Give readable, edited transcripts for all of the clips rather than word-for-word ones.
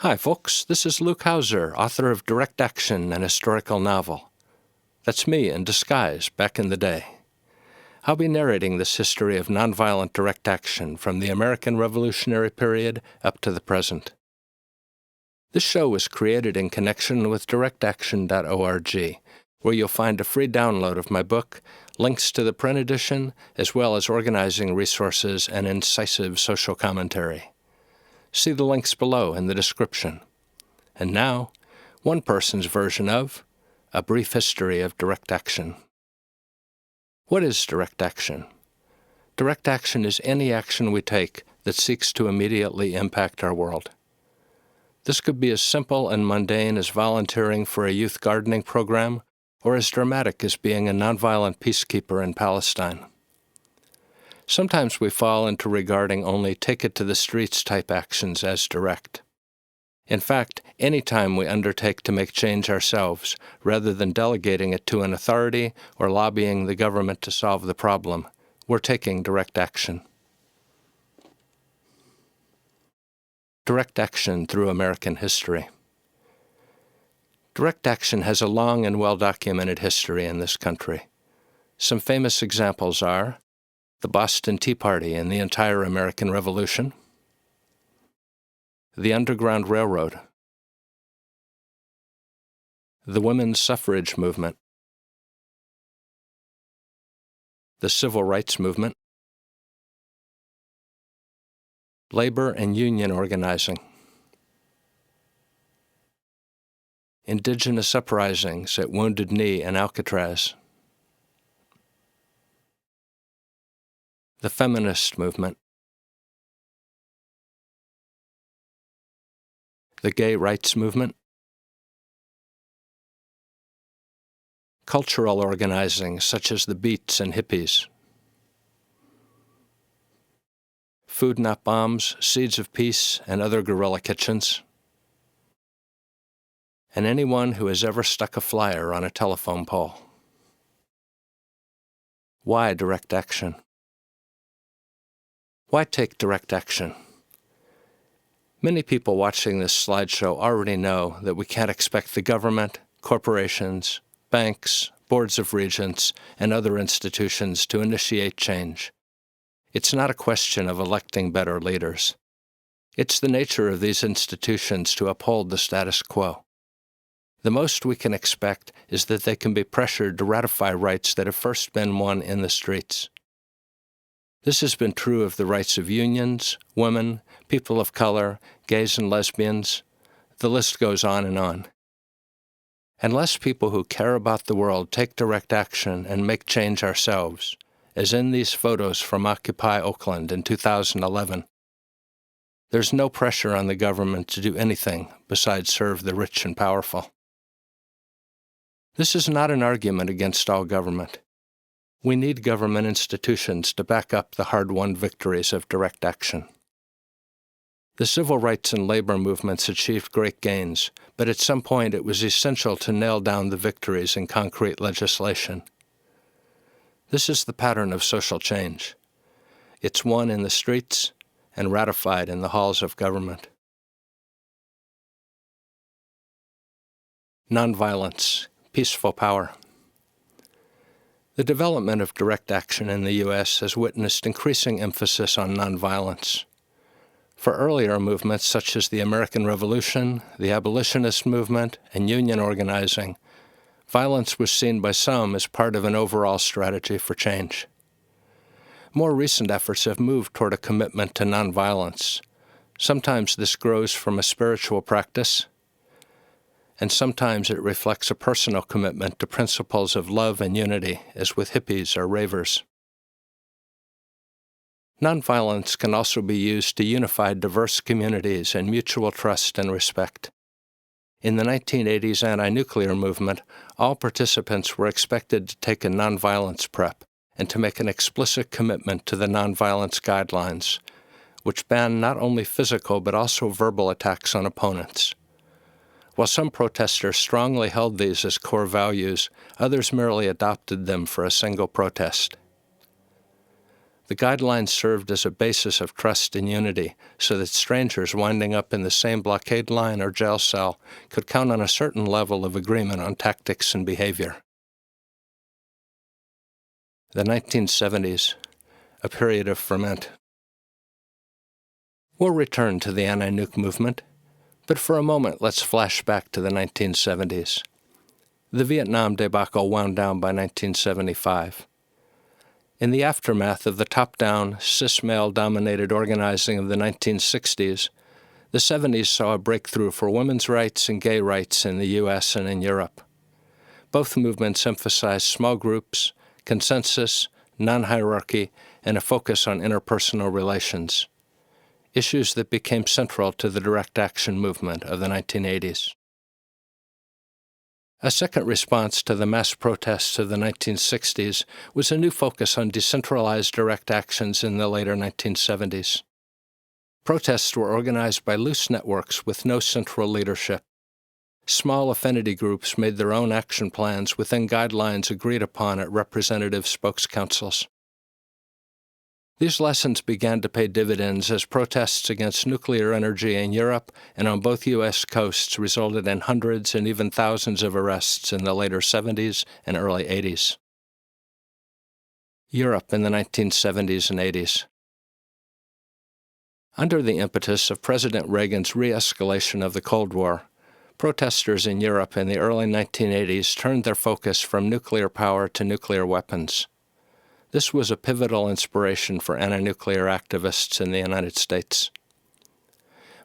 Hi folks, this is Luke Hauser, author of Direct Action, an historical novel. That's me in disguise back in the day. I'll be narrating this history of nonviolent direct action from the American Revolutionary period up to the present. This show was created in connection with directaction.org, where you'll find a free download of my book, links to the print edition, as well as organizing resources and incisive social commentary. See the links below in the description. And now, one person's version of A Brief History of Direct Action. What is direct action? Direct action is any action we take that seeks to immediately impact our world. This could be as simple and mundane as volunteering for a youth gardening program, or as dramatic as being a nonviolent peacekeeper in Palestine. Sometimes we fall into regarding only take-it-to-the-streets type actions as direct. In fact, any time we undertake to make change ourselves, rather than delegating it to an authority or lobbying the government to solve the problem, we're taking direct action. Direct action through American history. Direct action has a long and well-documented history in this country. Some famous examples are the Boston Tea Party and the entire American Revolution, the Underground Railroad, the women's suffrage movement, the civil rights movement, labor and union organizing, indigenous uprisings at Wounded Knee and Alcatraz, the feminist movement, the gay rights movement, cultural organizing such as the Beats and hippies, Food Not Bombs, Seeds of Peace, and other guerrilla kitchens, and anyone who has ever stuck a flyer on a telephone pole. Why direct action? Why take direct action? Many people watching this slideshow already know that we can't expect the government, corporations, banks, boards of regents, and other institutions to initiate change. It's not a question of electing better leaders. It's the nature of these institutions to uphold the status quo. The most we can expect is that they can be pressured to ratify rights that have first been won in the streets. This has been true of the rights of unions, women, people of color, gays and lesbians. The list goes on and on. Unless people who care about the world take direct action and make change ourselves, as in these photos from Occupy Oakland in 2011, there's no pressure on the government to do anything besides serve the rich and powerful. This is not an argument against all government. We need government institutions to back up the hard-won victories of direct action. The civil rights and labor movements achieved great gains, but at some point it was essential to nail down the victories in concrete legislation. This is the pattern of social change. It's won in the streets and ratified in the halls of government. Nonviolence, peaceful power. The development of direct action in the U.S. has witnessed increasing emphasis on nonviolence. For earlier movements such as the American Revolution, the abolitionist movement, and union organizing, violence was seen by some as part of an overall strategy for change. More recent efforts have moved toward a commitment to nonviolence. Sometimes this grows from a spiritual practice, and sometimes it reflects a personal commitment to principles of love and unity, as with hippies or ravers. Nonviolence can also be used to unify diverse communities in mutual trust and respect. In the 1980s anti-nuclear movement, all participants were expected to take a nonviolence prep and to make an explicit commitment to the nonviolence guidelines, which ban not only physical but also verbal attacks on opponents. While some protesters strongly held these as core values, others merely adopted them for a single protest. The guidelines served as a basis of trust and unity so that strangers winding up in the same blockade line or jail cell could count on a certain level of agreement on tactics and behavior. The 1970s, a period of ferment. We'll return to the anti-nuke movement, but for a moment let's flash back to the 1970s. The Vietnam debacle wound down by 1975. In the aftermath of the top-down, cis-male-dominated organizing of the 1960s, the 70s saw a breakthrough for women's rights and gay rights in the U.S. and in Europe. Both movements emphasized small groups, consensus, non-hierarchy, and a focus on interpersonal relations, issues that became central to the direct action movement of the 1980s. A second response to the mass protests of the 1960s was a new focus on decentralized direct actions in the later 1970s. Protests were organized by loose networks with no central leadership. Small affinity groups made their own action plans within guidelines agreed upon at representative spokes councils. These lessons began to pay dividends as protests against nuclear energy in Europe and on both U.S. coasts resulted in hundreds and even thousands of arrests in the later 70s and early 80s. Europe in the 1970s and 80s. Under the impetus of President Reagan's re-escalation of the Cold War, protesters in Europe in the early 1980s turned their focus from nuclear power to nuclear weapons. This was a pivotal inspiration for anti-nuclear activists in the United States.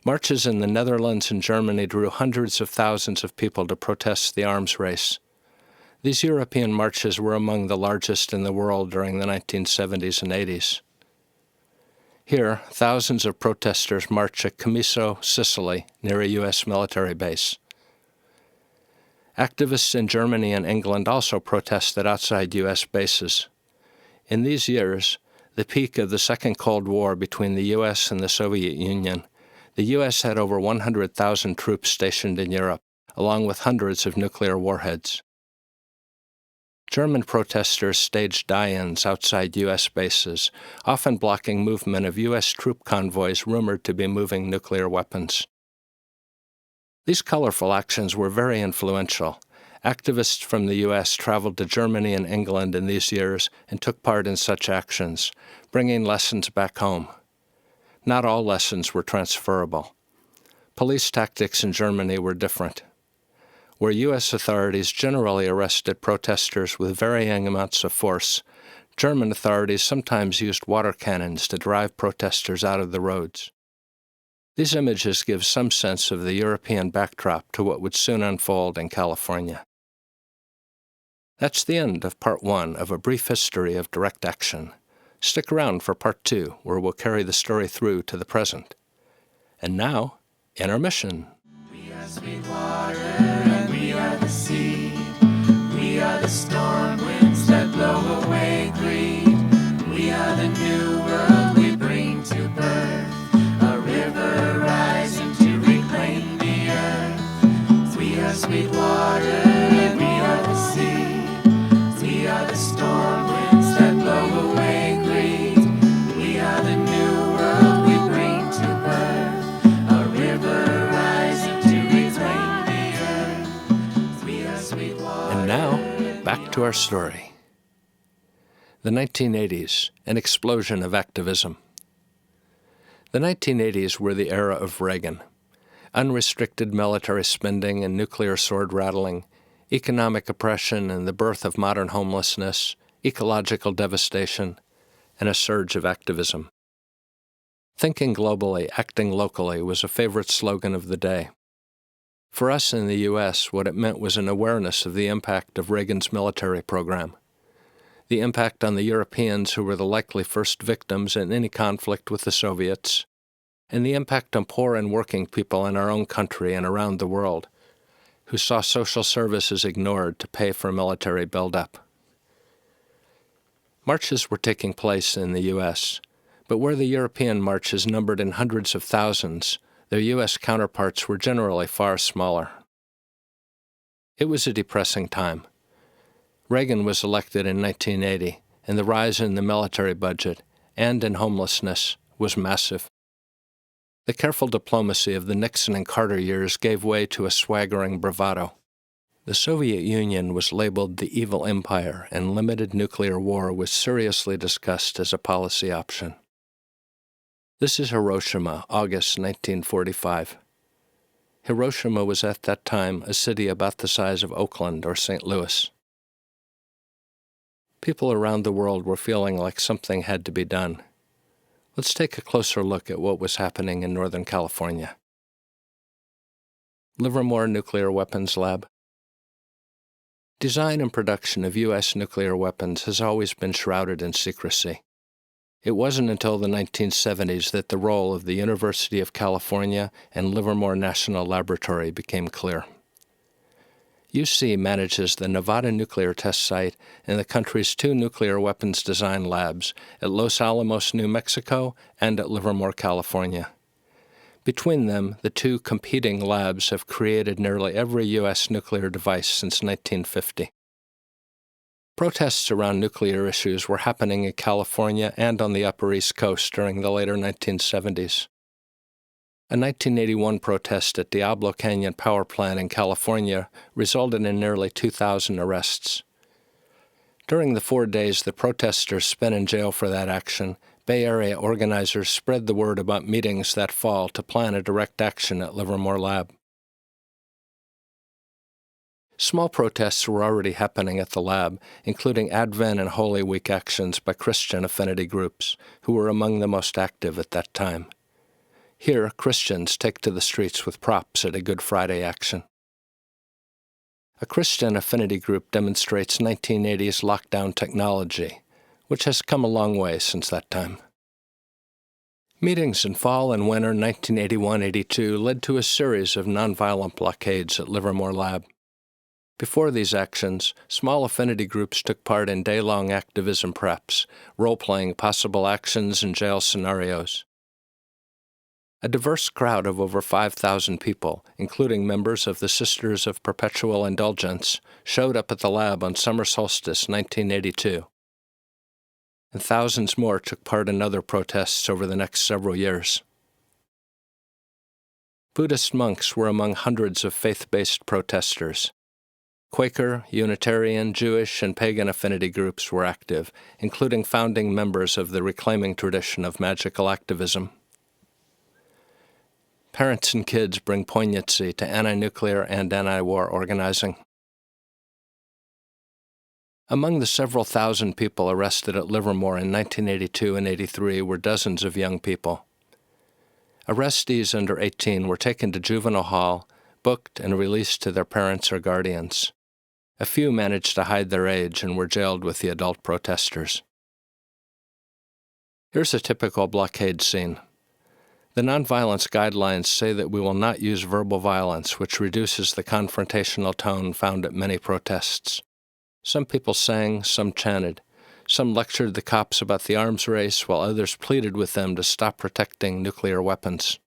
Marches in the Netherlands and Germany drew hundreds of thousands of people to protest the arms race. These European marches were among the largest in the world during the 1970s and 80s. Here, thousands of protesters marched at Comiso, Sicily, near a U.S. military base. Activists in Germany and England also protested outside U.S. bases. In these years, the peak of the Second Cold War between the U.S. and the Soviet Union, the U.S. had over 100,000 troops stationed in Europe, along with hundreds of nuclear warheads. German protesters staged die-ins outside U.S. bases, often blocking movement of U.S. troop convoys rumored to be moving nuclear weapons. These colorful actions were very influential. Activists from the U.S. traveled to Germany and England in these years and took part in such actions, bringing lessons back home. Not all lessons were transferable. Police tactics in Germany were different. Where U.S. authorities generally arrested protesters with varying amounts of force, German authorities sometimes used water cannons to drive protesters out of the roads. These images give some sense of the European backdrop to what would soon unfold in California. That's the end of Part 1 of A Brief History of Direct Action. Stick around for Part 2, where we'll carry the story through to the present. And now, intermission. We are sweet water and we are the seed. We are the storm winds that blow away greed. We are the new world we bring to birth. A river rising to reclaim the earth. We are sweet water and we are the seed. We are the storm winds that blow away greed. We are the new world we bring to birth. A river rising to reclaim the earth. We are sweet water. And now, back to our story. The 1980s, an explosion of activism. The 1980s were the era of Reagan. Unrestricted military spending and nuclear sword rattling, economic oppression and the birth of modern homelessness, ecological devastation, and a surge of activism. Thinking globally, acting locally was a favorite slogan of the day. For us in the U.S., what it meant was an awareness of the impact of Reagan's military program, the impact on the Europeans who were the likely first victims in any conflict with the Soviets, and the impact on poor and working people in our own country and around the world, who saw social services ignored to pay for military buildup. Marches were taking place in the U.S., but where the European marches numbered in hundreds of thousands, their U.S. counterparts were generally far smaller. It was a depressing time. Reagan was elected in 1980, and the rise in the military budget, and in homelessness was massive. The careful diplomacy of the Nixon and Carter years gave way to a swaggering bravado. The Soviet Union was labeled the evil empire, and limited nuclear war was seriously discussed as a policy option. This is Hiroshima, August 1945. Hiroshima was at that time a city about the size of Oakland or St. Louis. People around the world were feeling like something had to be done. Let's take a closer look at what was happening in Northern California. Livermore Nuclear Weapons Lab. Design and production of U.S. nuclear weapons has always been shrouded in secrecy. It wasn't until the 1970s that the role of the University of California and Livermore National Laboratory became clear. UC manages the Nevada nuclear test site and the country's 2 nuclear weapons design labs at Los Alamos, New Mexico, and at Livermore, California. Between them, the 2 competing labs have created nearly every U.S. nuclear device since 1950. Protests around nuclear issues were happening in California and on the Upper East Coast during the later 1970s. A 1981 protest at Diablo Canyon Power Plant in California resulted in nearly 2,000 arrests. During the 4 days the protesters spent in jail for that action, Bay Area organizers spread the word about meetings that fall to plan a direct action at Livermore Lab. Small protests were already happening at the lab, including Advent and Holy Week actions by Christian affinity groups, who were among the most active at that time. Here, Christians take to the streets with props at a Good Friday action. A Christian affinity group demonstrates 1980s lockdown technology, which has come a long way since that time. Meetings in fall and winter 1981-82 led to a series of nonviolent blockades at Livermore Lab. Before these actions, small affinity groups took part in day-long activism preps, role-playing possible actions and jail scenarios. A diverse crowd of over 5,000 people, including members of the Sisters of Perpetual Indulgence, showed up at the lab on summer solstice 1982. And thousands more took part in other protests over the next several years. Buddhist monks were among hundreds of faith-based protesters. Quaker, Unitarian, Jewish, and pagan affinity groups were active, including founding members of the reclaiming tradition of magical activism. Parents and kids bring poignancy to anti-nuclear and anti-war organizing. Among the several thousand people arrested at Livermore in 1982 and 83 were dozens of young people. Arrestees under 18 were taken to juvenile hall, booked, and released to their parents or guardians. A few managed to hide their age and were jailed with the adult protesters. Here's a typical blockade scene. The nonviolence guidelines say that we will not use verbal violence, which reduces the confrontational tone found at many protests. Some people sang, some chanted. Some lectured the cops about the arms race, while others pleaded with them to stop protecting nuclear weapons.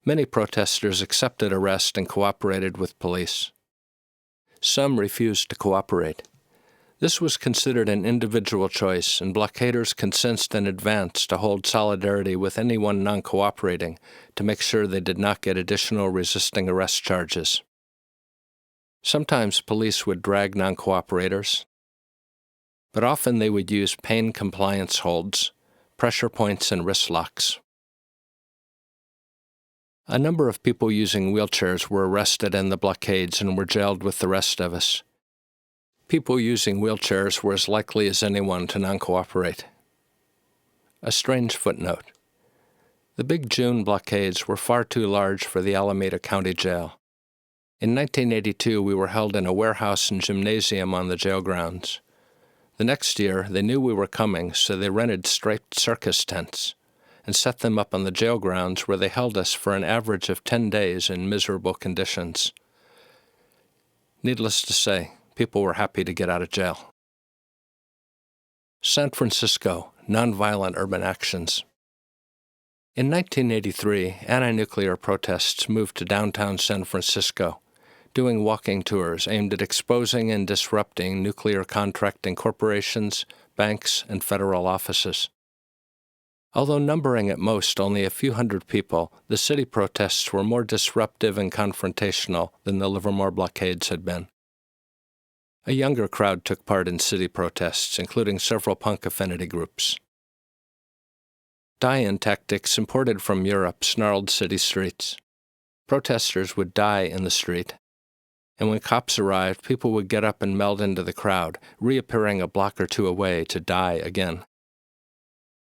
Many protesters accepted arrest and cooperated with police. Some refused to cooperate. This was considered an individual choice, and blockaders consented in advance to hold solidarity with anyone non-cooperating to make sure they did not get additional resisting arrest charges. Sometimes police would drag non-cooperators, but often they would use pain compliance holds, pressure points, and wrist locks. A number of people using wheelchairs were arrested in the blockades and were jailed with the rest of us. People using wheelchairs were as likely as anyone to non-cooperate. A strange footnote. The big June blockades were far too large for the Alameda County Jail. In 1982, we were held in a warehouse and gymnasium on the jail grounds. The next year, they knew we were coming, so they rented striped circus tents and set them up on the jail grounds, where they held us for an average of 10 days in miserable conditions. Needless to say, people were happy to get out of jail. San Francisco, Nonviolent Urban Actions. In 1983, anti-nuclear protests moved to downtown San Francisco. doing walking tours aimed at exposing and disrupting nuclear contracting corporations, banks, and federal offices. Although numbering at most only a few hundred people, the city protests were more disruptive and confrontational than the Livermore blockades had been. A younger crowd took part in city protests, including several punk affinity groups. Die-in tactics imported from Europe snarled city streets. Protesters would die in the street, and when cops arrived, people would get up and meld into the crowd, reappearing a block or two away to die again.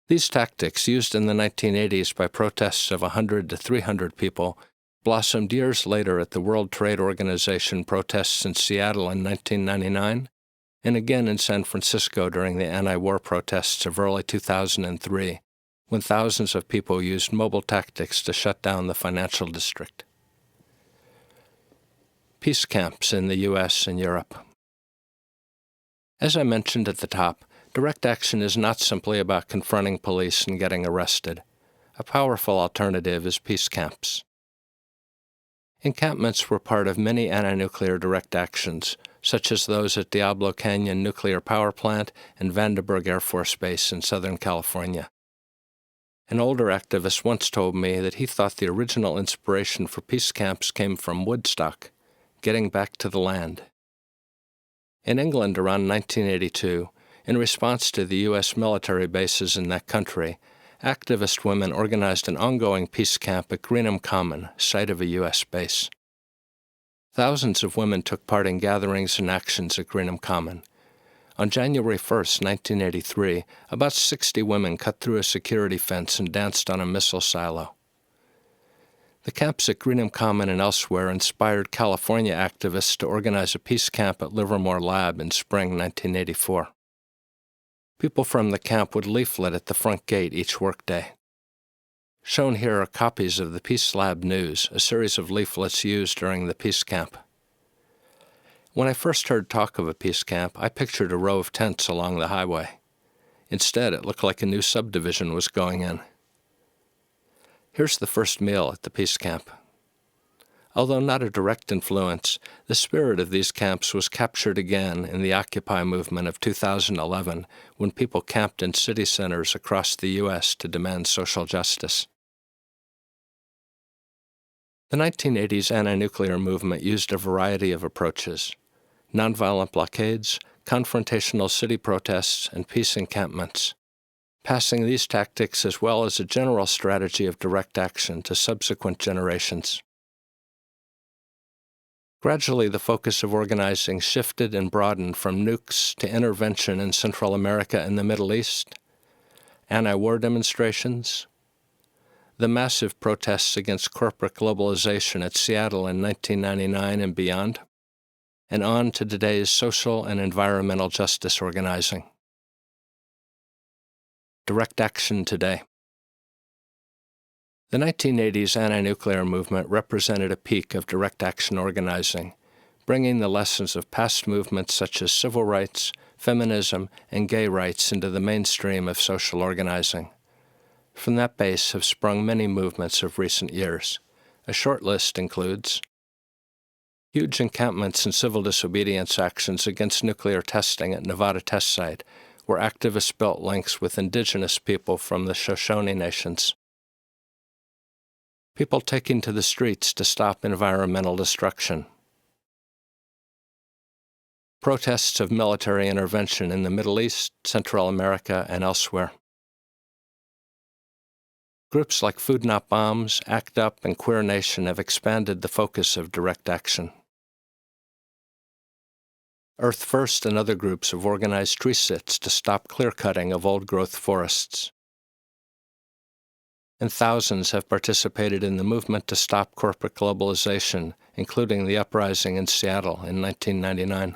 These tactics, used in the 1980s by protests of 100 to 300 people, blossomed years later at the World Trade Organization protests in Seattle in 1999, and again in San Francisco during the anti-war protests of early 2003, when thousands of people used mobile tactics to shut down the financial district. Peace camps in the U.S. and Europe. As I mentioned at the top, direct action is not simply about confronting police and getting arrested. A powerful alternative is peace camps. Encampments were part of many anti-nuclear direct actions, such as those at Diablo Canyon Nuclear Power Plant and Vandenberg Air Force Base in Southern California. An older activist once told me that he thought the original inspiration for peace camps came from Woodstock, getting back to the land. In England around 1982, in response to the U.S. military bases in that country, activist women organized an ongoing peace camp at Greenham Common, site of a U.S. base. Thousands of women took part in gatherings and actions at Greenham Common. On January 1, 1983, about 60 women cut through a security fence and danced on a missile silo. The camps at Greenham Common and elsewhere inspired California activists to organize a peace camp at Livermore Lab in spring 1984. People from the camp would leaflet at the front gate each workday. Shown here are copies of the Peace Lab News, a series of leaflets used during the peace camp. When I first heard talk of a peace camp, I pictured a row of tents along the highway. Instead, it looked like a new subdivision was going in. Here's the first meal at the peace camp. Although not a direct influence, the spirit of these camps was captured again in the Occupy movement of 2011, when people camped in city centers across the U.S. to demand social justice. The 1980s anti-nuclear movement used a variety of approaches: nonviolent blockades, confrontational city protests, and peace encampments, passing these tactics as well as a general strategy of direct action to subsequent generations. Gradually, the focus of organizing shifted and broadened from nukes to intervention in Central America and the Middle East, anti-war demonstrations, the massive protests against corporate globalization at Seattle in 1999 and beyond, and on to today's social and environmental justice organizing. Direct action today. The 1980s anti-nuclear movement represented a peak of direct action organizing, bringing the lessons of past movements such as civil rights, feminism, and gay rights into the mainstream of social organizing. From that base have sprung many movements of recent years. A short list includes huge encampments and civil disobedience actions against nuclear testing at Nevada Test Site, where activists built links with indigenous people from the Shoshone Nations. People taking to the streets to stop environmental destruction. Protests of military intervention in the Middle East, Central America, and elsewhere. Groups like Food Not Bombs, ACT UP, and Queer Nation have expanded the focus of direct action. Earth First and other groups have organized tree sits to stop clear-cutting of old-growth forests. And thousands have participated in the movement to stop corporate globalization, including the uprising in Seattle in 1999.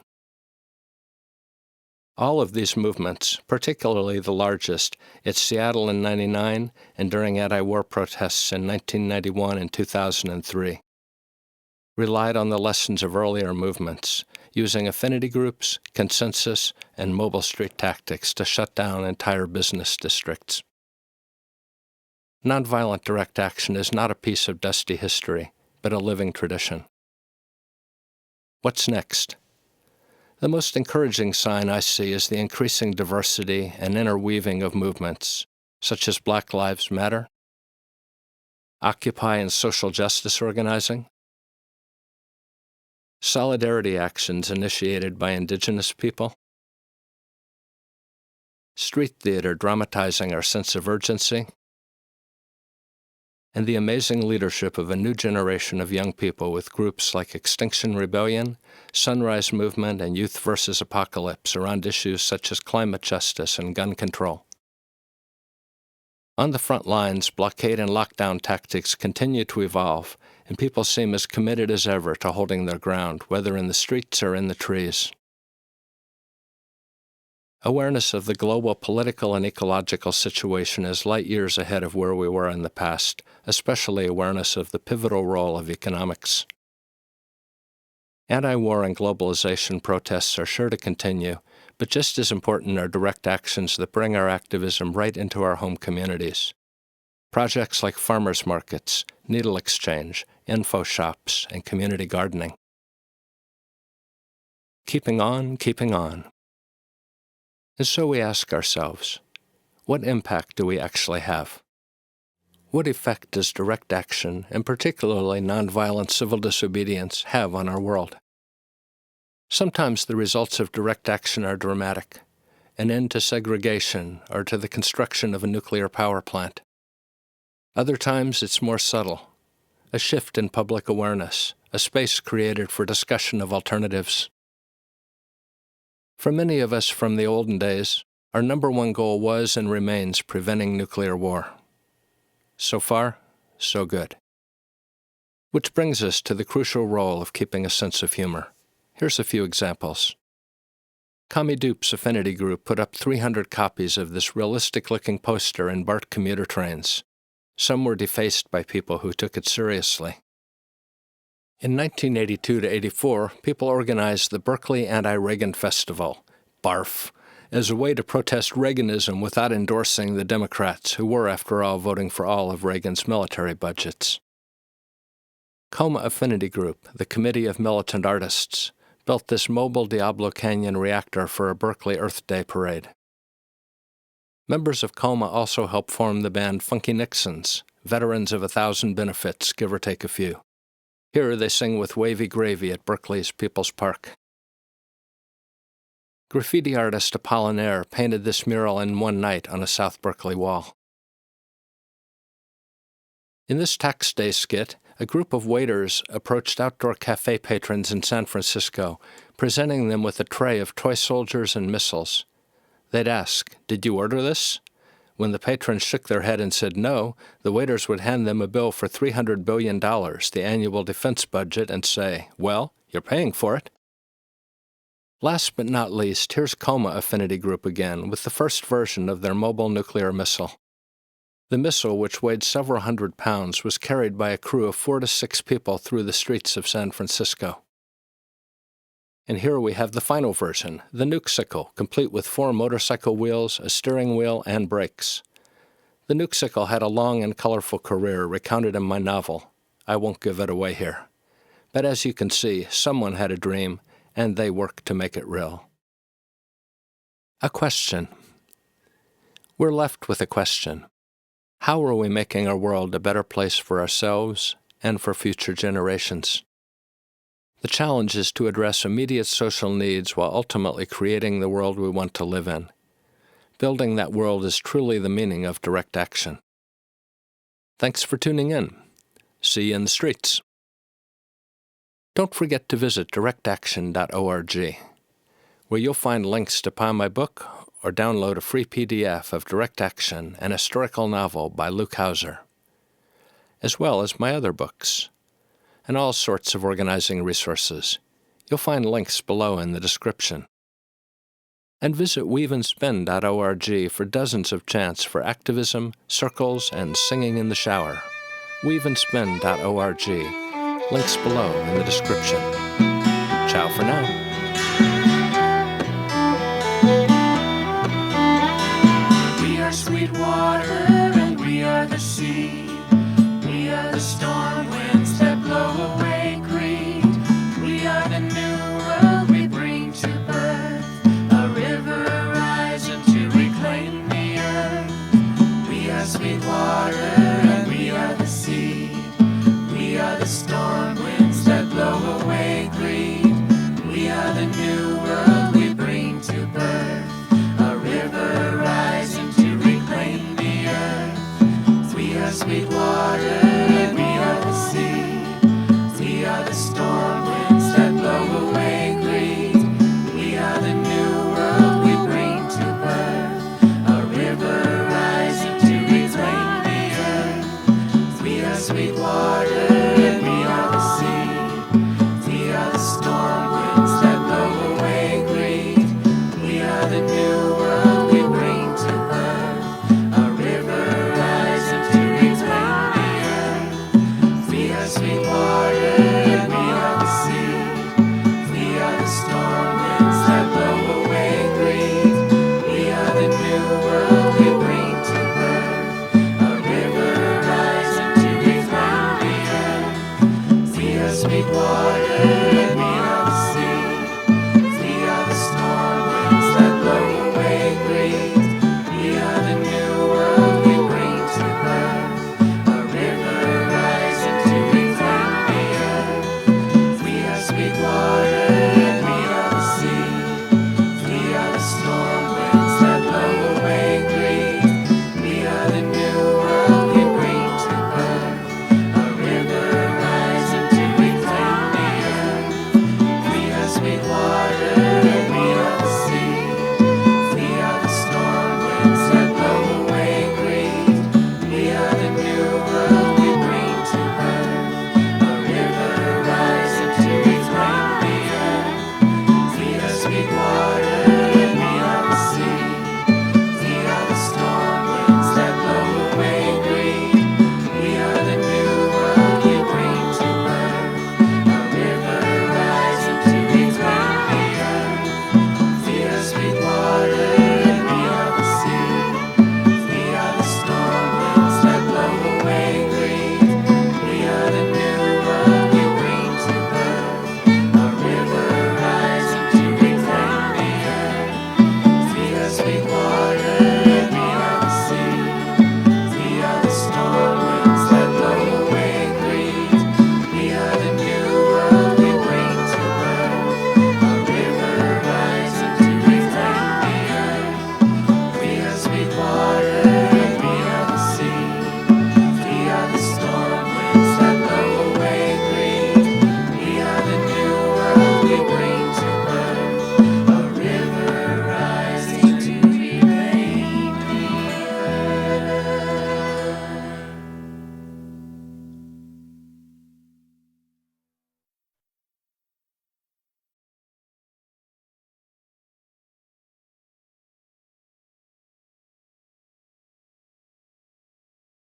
All of these movements, particularly the largest at Seattle in 1999 and during anti-war protests in 1991 and 2003, relied on the lessons of earlier movements, using affinity groups, consensus, and mobile street tactics to shut down entire business districts. Nonviolent direct action is not a piece of dusty history, but a living tradition. What's next? The most encouraging sign I see is the increasing diversity and interweaving of movements, such as Black Lives Matter, Occupy and social justice organizing, solidarity actions initiated by Indigenous people, street theater dramatizing our sense of urgency, and the amazing leadership of a new generation of young people with groups like Extinction Rebellion, Sunrise Movement, and Youth versus Apocalypse around issues such as climate justice and gun control. On the front lines, blockade and lockdown tactics continue to evolve, and people seem as committed as ever to holding their ground, whether in the streets or in the trees. Awareness of the global political and ecological situation is light years ahead of where we were in the past, especially awareness of the pivotal role of economics. Anti-war and globalization protests are sure to continue, but just as important are direct actions that bring our activism right into our home communities. Projects like farmers markets, needle exchange, info shops, and community gardening. Keeping on, keeping on. And so we ask ourselves, what impact do we actually have? What effect does direct action, and particularly nonviolent civil disobedience, have on our world? Sometimes the results of direct action are dramatic, an end to segregation or to the construction of a nuclear power plant. Other times it's more subtle, a shift in public awareness, a space created for discussion of alternatives. For many of us from the olden days, our number one goal was and remains preventing nuclear war. So far, so good. Which brings us to the crucial role of keeping a sense of humor. Here's a few examples. Kami Dupe's affinity group put up 300 copies of this realistic-looking poster in BART commuter trains. Some were defaced by people who took it seriously. In 1982 to 84, people organized the Berkeley Anti-Reagan Festival, BARF, as a way to protest Reaganism without endorsing the Democrats, who were, after all, voting for all of Reagan's military budgets. Coma Affinity Group, the Committee of Militant Artists, built this mobile Diablo Canyon reactor for a Berkeley Earth Day parade. Members of Coma also helped form the band Funky Nixons, veterans of 1,000 benefits, give or take a few. Here they sing with Wavy Gravy at Berkeley's People's Park. Graffiti artist Apollinaire painted this mural in one night on a South Berkeley wall. In this Tax Day skit, a group of waiters approached outdoor cafe patrons in San Francisco, presenting them with a tray of toy soldiers and missiles. They'd ask, "Did you order this?" When the patrons shook their head and said no, the waiters would hand them a bill for $300 billion, the annual defense budget, and say, "Well, you're paying for it." Last but not least, here's Coma Affinity Group again, with the first version of their mobile nuclear missile. The missile, which weighed several hundred pounds, was carried by a crew of 4 to 6 people through the streets of San Francisco. And here we have the final version, the Nukesicle, complete with 4 motorcycle wheels, a steering wheel, and brakes. The Nukesicle had a long and colorful career recounted in my novel. I won't give it away here. But as you can see, someone had a dream, and they worked to make it real. A question. We're left with a question. How are we making our world a better place for ourselves and for future generations? The challenge is to address immediate social needs while ultimately creating the world we want to live in. Building that world is truly the meaning of direct action. Thanks for tuning in. See you in the streets. Don't forget to visit directaction.org, where you'll find links to buy my book or download a free PDF of Direct Action, an historical novel by Luke Hauser, as well as my other books, and all sorts of organizing resources. You'll find links below in the description. And visit weaveandspin.org for dozens of chants for activism, circles, and singing in the shower. weaveandspin.org. Links below in the description. Ciao for now. Sweet water and we are the sea. We are the storm winds that blow away greed. We are the new the new